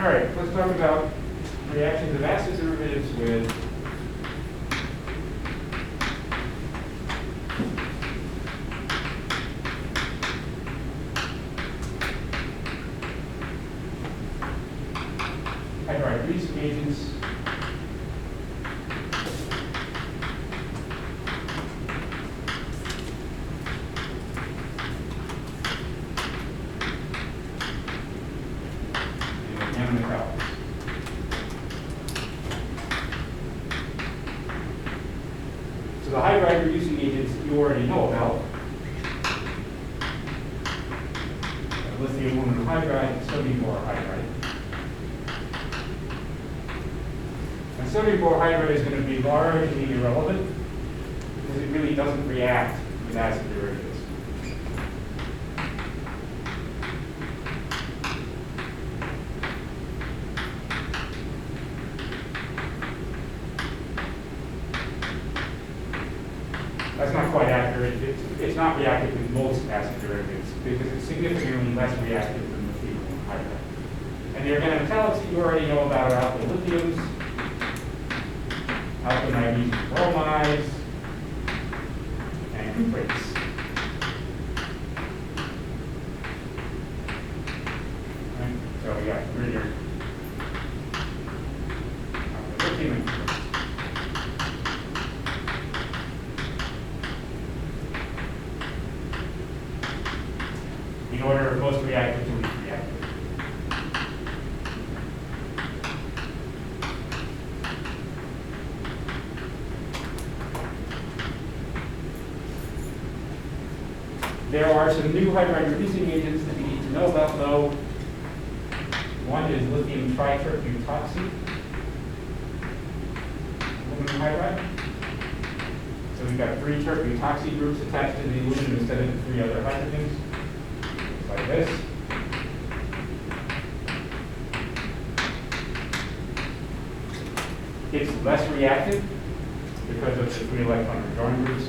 All right, let's talk about reactions of acid derivatives with hydride reducing agents. So the hydride reducing agents you already know about. Lithium aluminum hydride, sodium borohydride. And sodium borohydride is going to be largely irrelevant because it really doesn't react with acid derivatives. That's not quite accurate. It's not reactive with most acid derivatives because it's significantly less reactive than lithium hydride. And the organometallics that you already know about are alkyl lithiums, alkyl magnesium bromides, and cuprates. Right? So we got three here. Alkyl lithium and cuprates. In order of most reactive to least reactive. There are some new hydride reducing agents that we need to know about, though. One is lithium triterbutoxin, aluminum hydride. So we've got 3 terbutoxy groups attached to the aluminum instead of the 3 other hydrogens. Like this. It's less reactive because of the 3 electron withdrawing groups.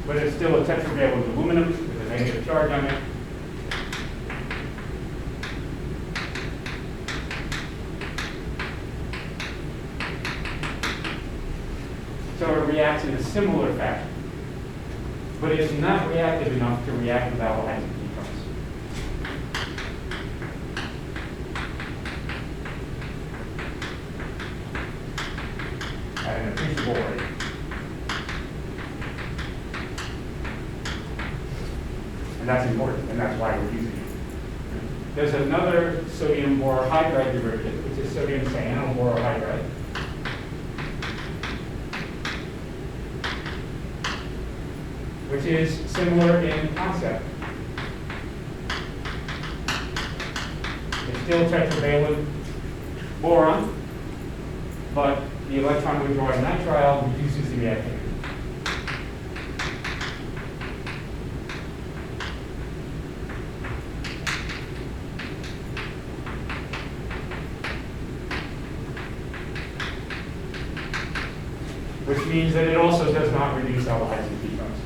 But it's still a tetravalent aluminum with a negative charge on it. So it reacts in a similar fashion. But it's not reactive enough to react with aldehydes and ketones. At an appreciable rate. And that's important, and that's why we're using it. There's another sodium borohydride derivative, which is sodium cyanoborohydride. Which is similar in concept. It's still tetravalent boron, but the electron withdrawing nitrile reduces the reactivity. Which means that it also does not reduce aldehydes and ketones.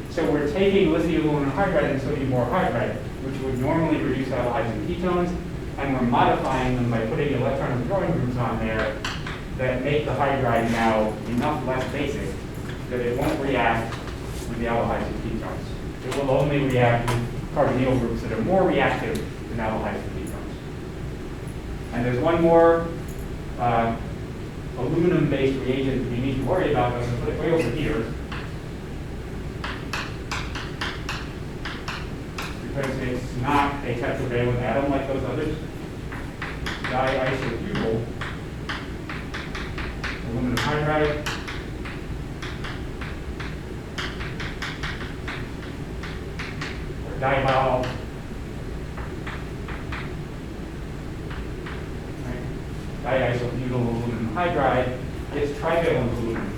So we're taking lithium aluminum hydride and sodium borohydride, which would normally reduce aldehydes and ketones, and we're modifying them by putting electron withdrawing groups on there that make the hydride now enough less basic that it won't react with the aldehydes and ketones. It will only react with carbonyl groups that are more reactive than aldehydes and ketones. And there's one more aluminum-based reagent we need to worry about. I'm going to put it way over here. Because it's not a tetravalent atom like those others. Diisobutyl aluminum hydride. Or dibal. Right? Diisobutyl aluminum hydride is trivalent aluminum.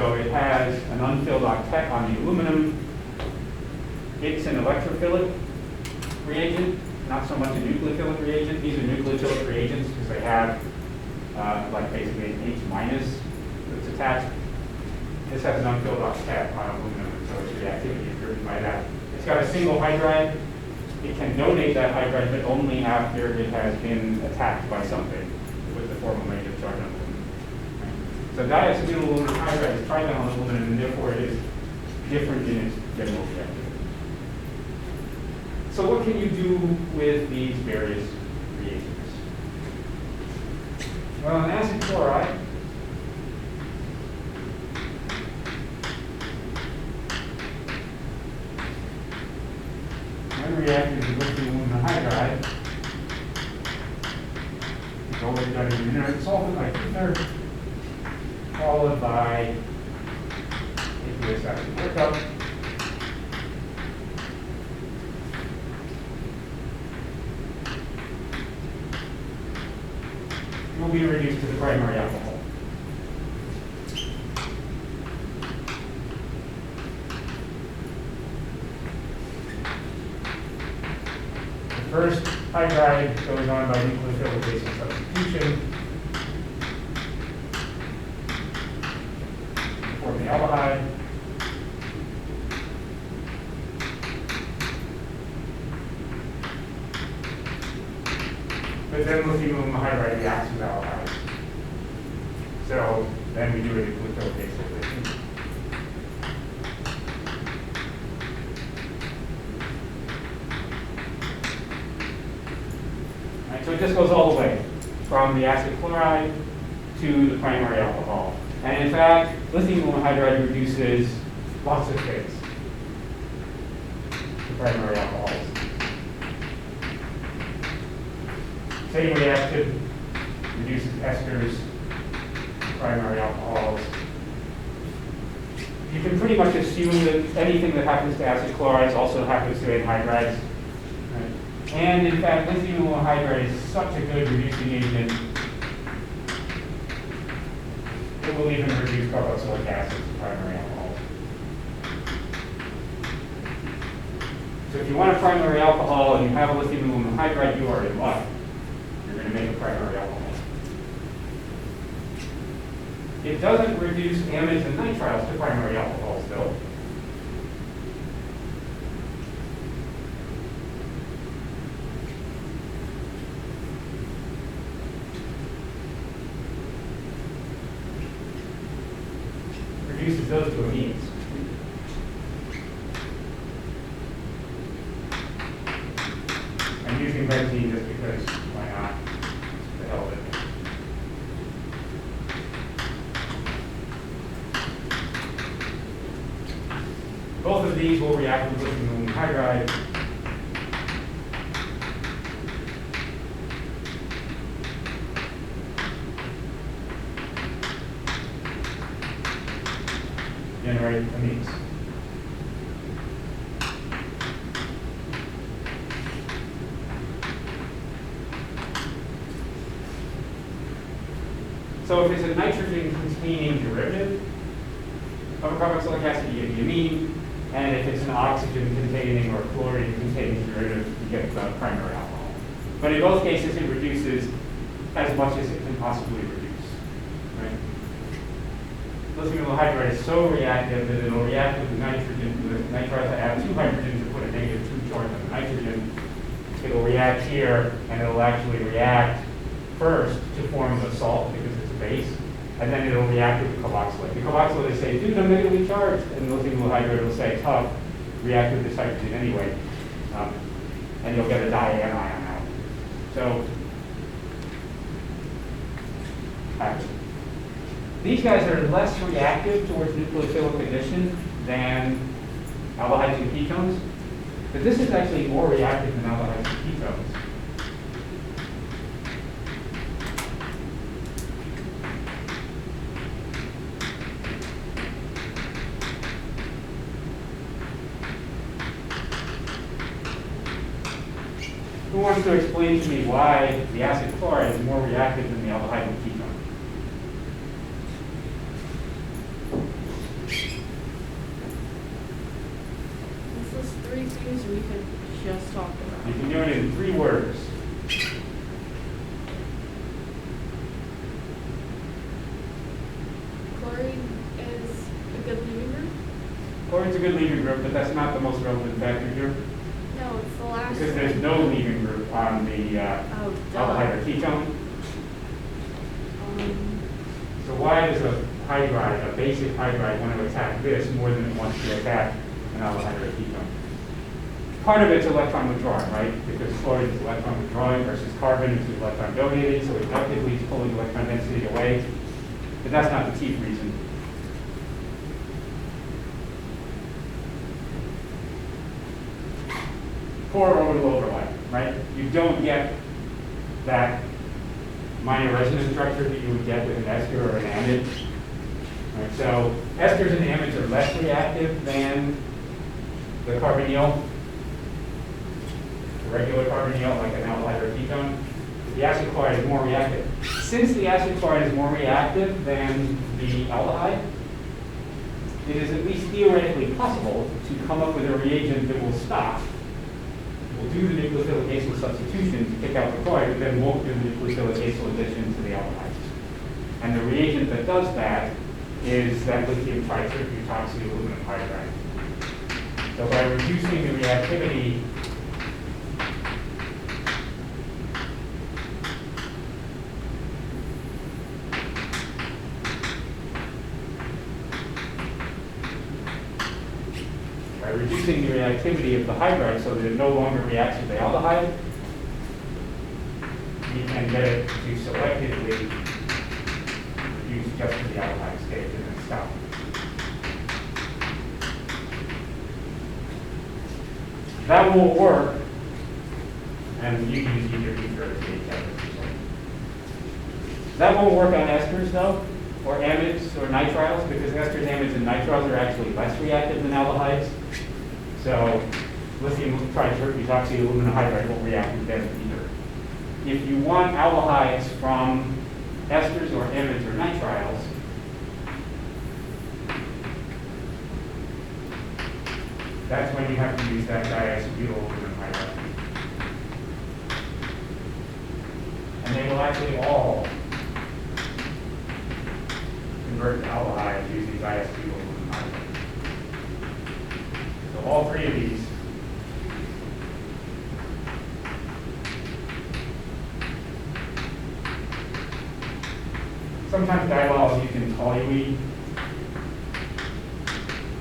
So it has an unfilled octet on the aluminum. It's an electrophilic reagent, not so much a nucleophilic reagent. These are nucleophilic reagents because they have like basically an H minus that's attached. This has an unfilled octet on aluminum, so its reactivity is driven by that. It's got a single hydride. It can donate that hydride, but only after it has been attacked by something with the formal negative charge on aluminum. So diacetyl aluminum hydride is trivalent aluminum, and therefore it is different in its general reactivity. So what can you do with these various reagents? Well, an acid chloride when reacted with lithium aluminum hydride, it's always got an inert solvent like ether, followed by aqueous acid workup. Will be reduced to the primary alcohol. The first hydride goes on by nucleophilic basic substitution to form the aldehyde. But then lithium aluminum hydride reacts with aldehydes. So then we do a nucleophilic basic. Right, so it just goes all the way from the acid chloride to the primary alcohol. And in fact, lithium aluminum hydride reduces lots of things to primary alcohols. Same reaction reduces esters, primary alcohols. You can pretty much assume that anything that happens to acid chlorides also happens to anhydrides. Right? And in fact, lithium aluminum hydride is such a good reducing agent, it will even reduce carboxylic acid to primary alcohols. So if you want a primary alcohol and you have a lithium aluminum hydride, you are in luck. You're going to make a primary alcohol. It doesn't reduce amines and nitriles to primary alcohols, though. It reduces those to amines. I'm using benzene just because why not? To help it. Both of these will react with lithium aluminum hydride. Generate amines. So if it's a nitrogen-containing derivative of a carboxylic acid, you get the amine. And if it's an oxygen-containing or chlorine-containing derivative, you get the primary alcohol. But in both cases, it reduces as much as it can possibly reduce. Right? Lithium aluminum hydride is so reactive that it'll react with the nitrogen, with nitriles that add 2 hydrogens to put a negative 2 charge on the nitrogen. It'll react here, and it'll actually react first to form the salt because it's a base. And then it'll react with the carboxylate. The carboxylate will say, dude, I'm negatively charged. And the lithium aluminum hydride will say, tough, react with this hydrogen anyway. And you'll get a dianion out. So, these guys are less reactive towards nucleophilic addition than aldehydes and ketones. But this is actually more reactive than aldehydes and ketones. Who wants to explain to me why the acid chloride is more reactive than the aldehyde and ketone? use, or we could just talk about? You can do it in 3 words. Chlorine is a good leaving group? Chlorine's a good leaving group, but that's not the most relevant factor here. No, it's the last Because there's no leaving group on the Oh, aldehyde or ketone. Um, So why does a hydride, a basic hydride, want to attack this more than it wants to attack an aldehyde or a ketone? Part of it's electron withdrawing, right? Because chlorine is electron withdrawing versus carbon, which is electron donating, so it actively is pulling electron density away. But that's not the chief reason. Core orbital overlap, right? You don't get that minor resonance structure that you would get with an ester or an amide. Right, so esters and amides are less reactive than the carbonyl, the regular carbonyl, like an aldehyde or a ketone. The acid chloride is more reactive. Since the acid chloride is more reactive than the aldehyde, it is at least theoretically possible to come up with a reagent that will stop, will do the nucleophilic acyl substitution to kick out the chloride, but then won't do the nucleophilic acyl addition to the aldehydes. And the reagent that does that is that lithium tributoxy aluminum hydride. So by reducing the reactivity of the hydride so that it no longer reacts with the aldehyde, you can get it to selectively reduce just to the aldehyde state and then stop. That will work, and you can use either ether or pH. That won't work on esters though, or amides or nitriles, because esters, amides, and nitriles are actually less reactive than aldehydes. So lithium tributoxy aluminum hydride won't react with them either. If you want aldehydes from esters or amides or nitriles, that's when you have to use that diisobutyl aluminum hydride. And they will actually all convert to aldehydes using diisobutyl aluminum hydride. So all 3 of these sometimes diol is used in toluene.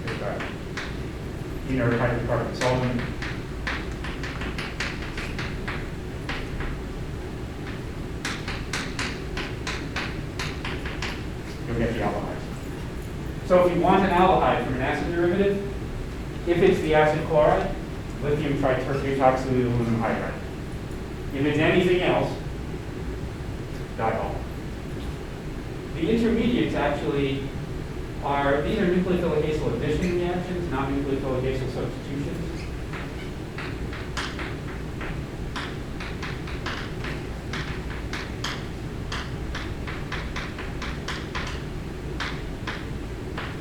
It's a inert hydrocarbon solvent. You'll get the aldehydes. So if you want an aldehyde from an acid derivative, if it's the acid chloride, lithium tributoxy aluminum hydride. If it's anything else, diol. The intermediates actually are, these are nucleophilic acyl addition reactions, not nucleophilic acyl substitutions.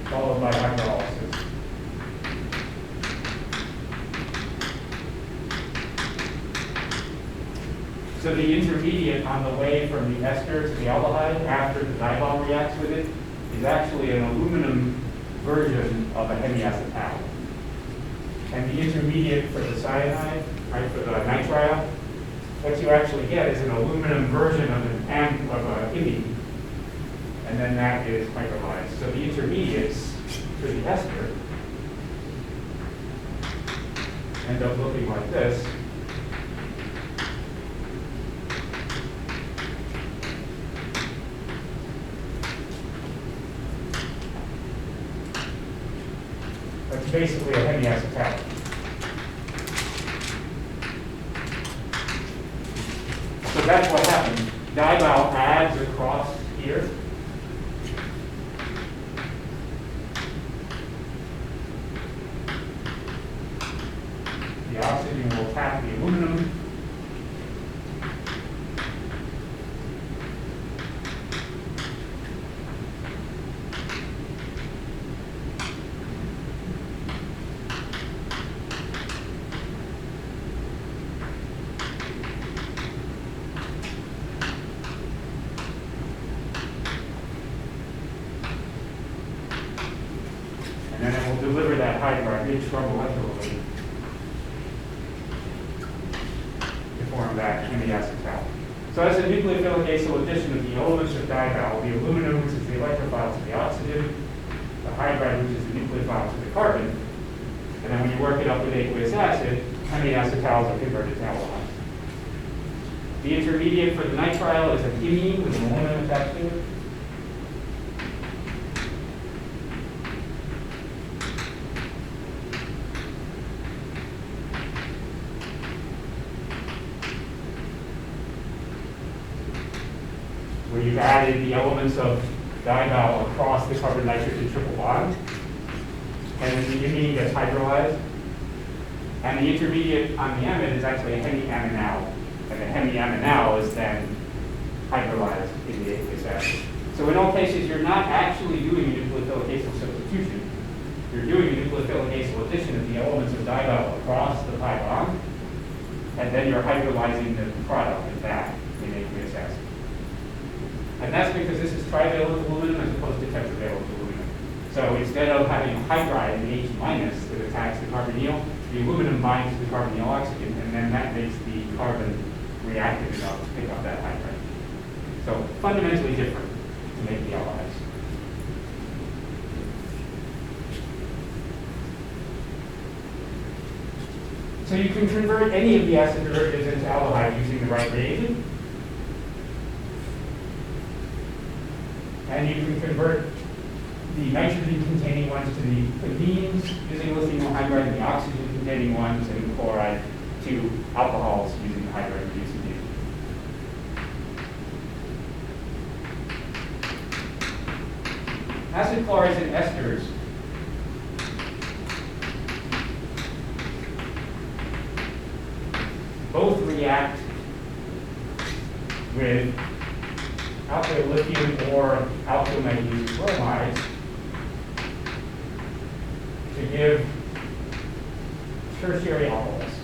Followed by hydrolysis. So the intermediate on the way from the ester to the aldehyde after the diol reacts with it is actually an aluminum version of a hemiacetal. And the intermediate for the cyanide, right, for the nitrile, what you actually get is an aluminum version of an imine, and then that is hydrolyzed. So the intermediates for the ester end up looking like this. That's basically a hemiacetal. So that's what happens. Diol adds across here. The oxygen will tap the aluminum. hydride, rich carbohydrate, to form that hemiacetal. So as a nucleophilic acyl addition of the elements of dival, the aluminum, which is the electrophile to the oxygen, the hydride, which is the nucleophile to the carbon, and then when you work it up with aqueous acid, hemiacetals are converted to aldehydes. The intermediate for the nitrile is an imine with an aluminum attached to it. Where you've added the elements of dival across the carbon-nitrogen triple bond, and then the imine gets hydrolyzed. And the intermediate on the amide is actually a hemiaminal, and the hemiaminal is then hydrolyzed in the aqueous acid. So in all cases, you're not actually doing a nucleophilic acyl substitution. You're doing a nucleophilic acyl addition of the elements of dival across the pi bond, and then you're hydrolyzing the product of that in aqueous acid. And that's because this is trivalent aluminum as opposed to tetravalent aluminum. So instead of having a hydride, an H minus that attacks the carbonyl, the aluminum binds to the carbonyl oxygen, and then that makes the carbon reactive enough to pick up that hydride. So fundamentally different to make the aldehydes. So you can convert any of the acid derivatives into aldehyde using the right reagent. And you can convert the nitrogen-containing ones to the amines using lithium hydride, and the oxygen-containing ones and chloride to alcohols using the hydride-reducing agent. Acid chlorides and esters both react with alkyl lithium or alkyl magnesium bromides to give tertiary alcohols.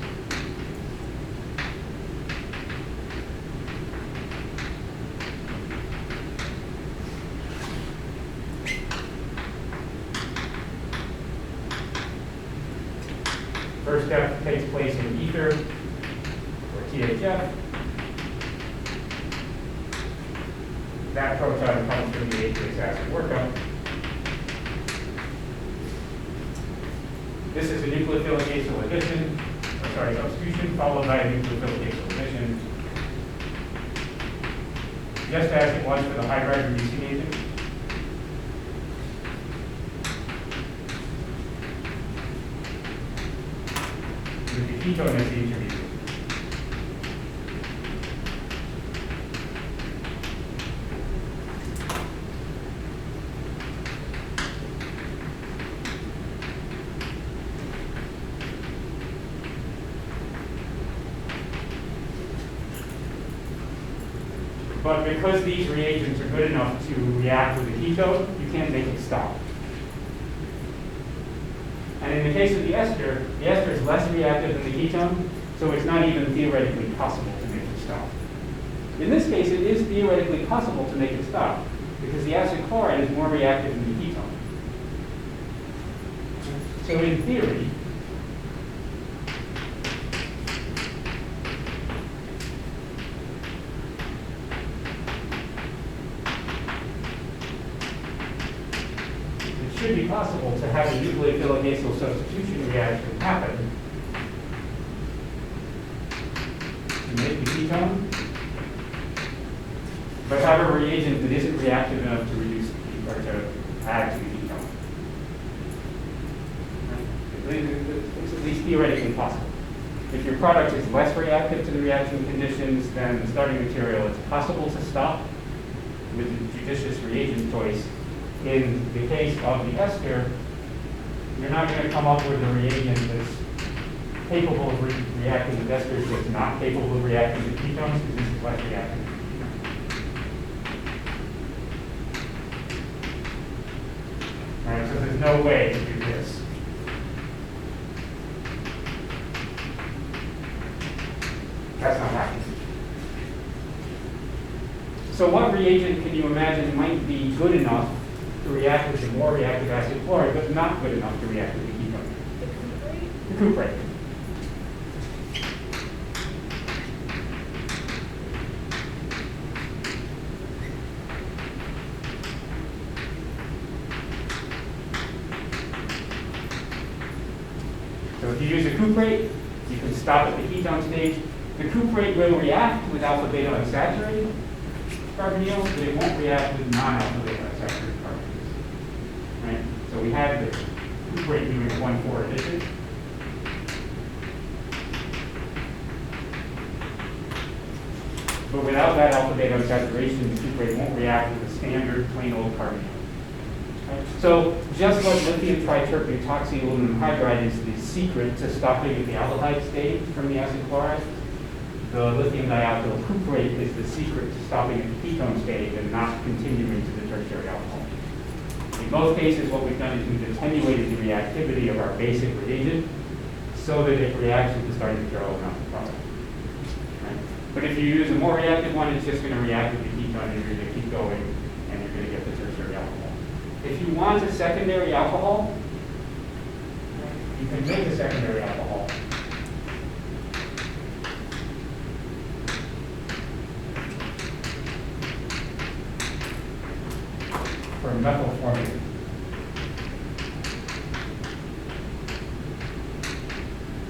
First step takes place in ether, or THF. That proton comes from the aqueous acid workup. This is a nucleophilic acyl addition, substitution, followed by a nucleophilic acyl addition, just as it was for the hydride reducing agent. With the ketone as the intermediate. But because these reagents are good enough to react with the ketone, you can't make it stop. And in the case of the ester is less reactive than the ketone, so it's not even theoretically possible to make it stop. In this case, it is theoretically possible to make it stop, because the acid chloride is more reactive than the ketone. So in theory, it should be possible to have a nucleophilic acyl substitution reaction happen to make the ketone, but have a reagent that isn't reactive enough to reduce or to add to the ketone. It's at least theoretically possible. If your product is less reactive to the reaction conditions than the starting material, it's possible to stop with a judicious reagent choice. In the case of the ester, you're not going to come up with a reagent that's capable of reacting with esters that's not capable of reacting with ketones, because this is less reactive. All right, so there's no way to do this. That's not happening. So what reagent can you imagine might be good enough to react with the more reactive acid chloride, but not good enough to react with the ketone? cuprate. So if you use a cuprate, you can stop at the ketone stage. The cuprate will react with alpha beta unsaturated carbonyls, but it won't react with non-alpha beta unsaturated carbonyls. Right? So we have the cuprate doing a 1,4 addition. But without that alpha beta unsaturation, the cuprate won't react with a standard plain old carbonyl. Right? So just like lithium triterpene toxin aluminum hydride is the secret to stopping at the aldehyde stage from the acid chloride, the lithium dialkyl cuprate is the secret to stopping at the ketone stage and not continuing to the tertiary alcohol. In both cases, what we've done is we've attenuated the reactivity of our basic reagent so that it reacts with the starting material and not the product. Right? But if you use a more reactive one, it's just going to react with the ketone and you're going to keep going and you're going to get the tertiary alcohol. If you want a secondary alcohol, you can make a secondary alcohol. For methylformate.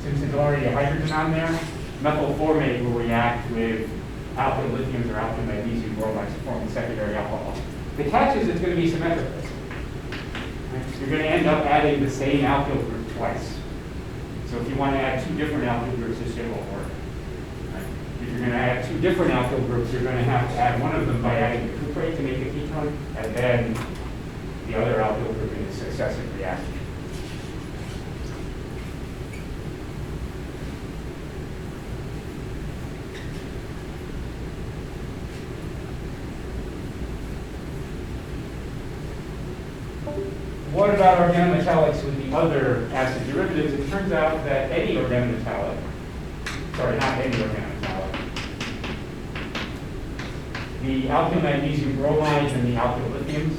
Since there's already a hydrogen on there, methylformate will react with alkyl lithiums or alkyl magnesium bromides to form a secondary alcohol. The catch is it's going to be symmetrical. You're going to end up adding the same alkyl group twice. So if you want to add two different alkyl groups, this shit won't work. Right? If you're going to add two different alkyl groups, you're going to have to add one of them by adding the cuprate to make a ketone, and then the other alkyl group in a successive reaction. What about organometallics with the other acid derivatives? It turns out that any organometallic, sorry, not any organometallic, the alkyl magnesium bromides and the alkyl lithiums,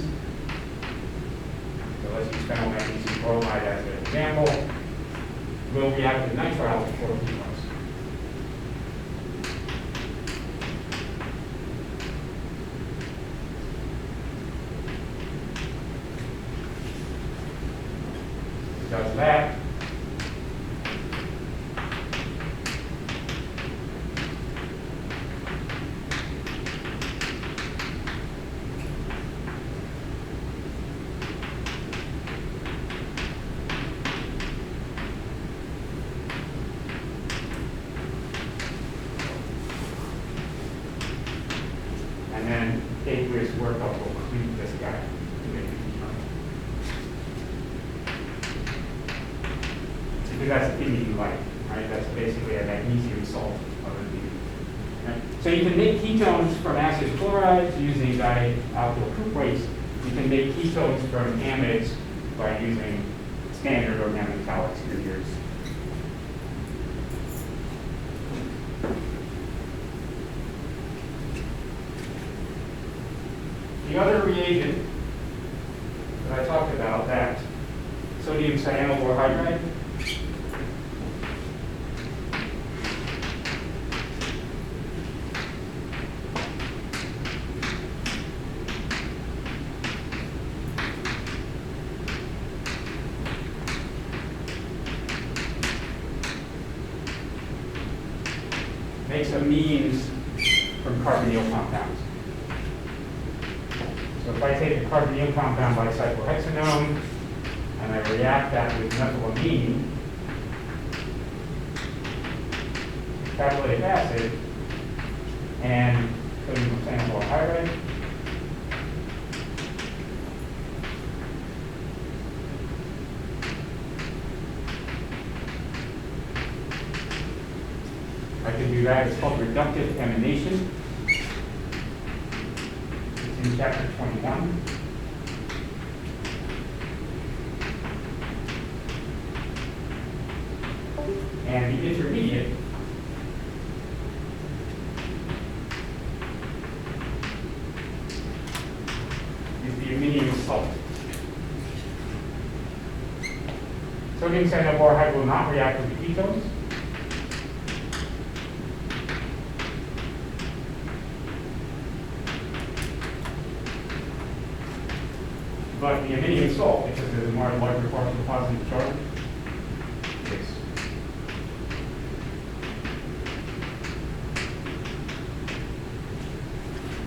so let's use phenyl magnesium bromide as an example, will react with nitrile to form ketones. Does that. And then aqueous workup will clean this guy to make it ketone. Because that's imine light, right? That's basically a magnesium salt of a right? So you can make ketones from acid chlorides using dialkyl cuprates. You can make ketones from amides by using standard organometallics for years. The other reagent that I talked about, that sodium cyanoborohydride, makes amines from carbonyl compounds. So if I take a carbonyl compound by cyclohexanone and I react that with methylamine, catalytic acid, and sodium cyanoborohydride, I can do that. It's called reductive amination. It's in chapter 21. And the intermediate is the aminium salt. So Sodium cyanoboride will not react with the ketones. But the aminium salt, because there's a more larger partial positive charge, yes.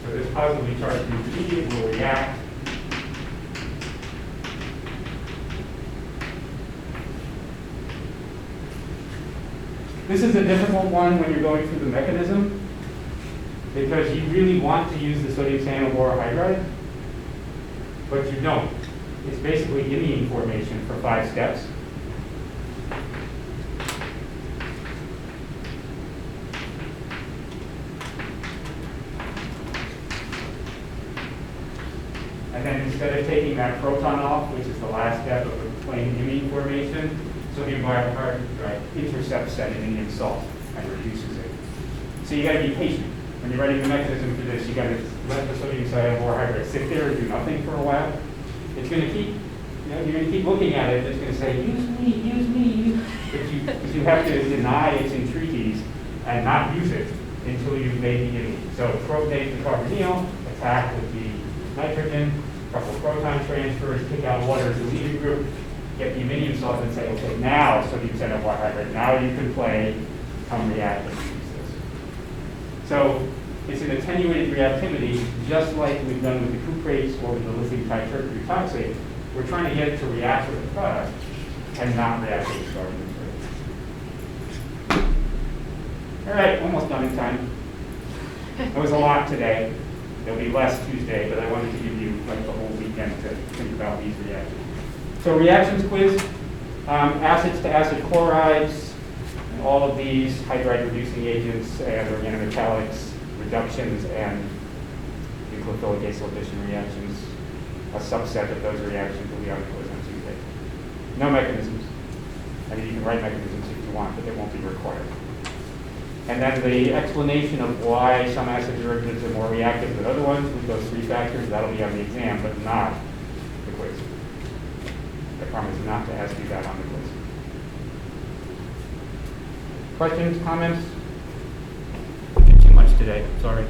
So this positively charged intermediate will react This is a difficult one when you're going through the mechanism, because you really want to use the sodium cyanoborhydride, but you don't. It's basically imine formation for 5 steps. And then instead of taking that proton off, which is the last step of the plain imine formation, sodium biohydride intercepts that iminium salt and reduces it. So you got to be patient. When you're writing the mechanism for this, you got to let the sodium cyanoborhydride sit there and do nothing for a while. It's going to keep, you're going to keep looking at it. It's going to say, use me. But you have to deny its entreaties and not use it until you've made the imine. So protate the carbonyl, attack with the nitrogen, couple proton transfers, kick out water to the leaving group, get the iminium salt and say, okay, now sodium cyanoborhydride, now you can play, come react and use this. So it's an attenuated reactivity, just like we've done with the cuprates or with the lithium triterpene toxin. We're trying to get it to react with the product and not react with the starting material. All right, almost done in time. It was a lot today. There'll be less Tuesday, but I wanted to give you like the whole weekend to think about these reactions. So reactions quiz, acids to acid chlorides, and all of these hydride reducing agents and organometallics, reductions and nucleophilic acyl addition reactions. A subset of those reactions will be on the quiz on Tuesday. No mechanisms. I mean, you can write mechanisms if you want, but they won't be required. And then the explanation of why some acid derivatives are more reactive than other ones with those 3 factors, that'll be on the exam, but not the quiz. I promise not to ask you that on the quiz. Questions, comments? Too much today, sorry.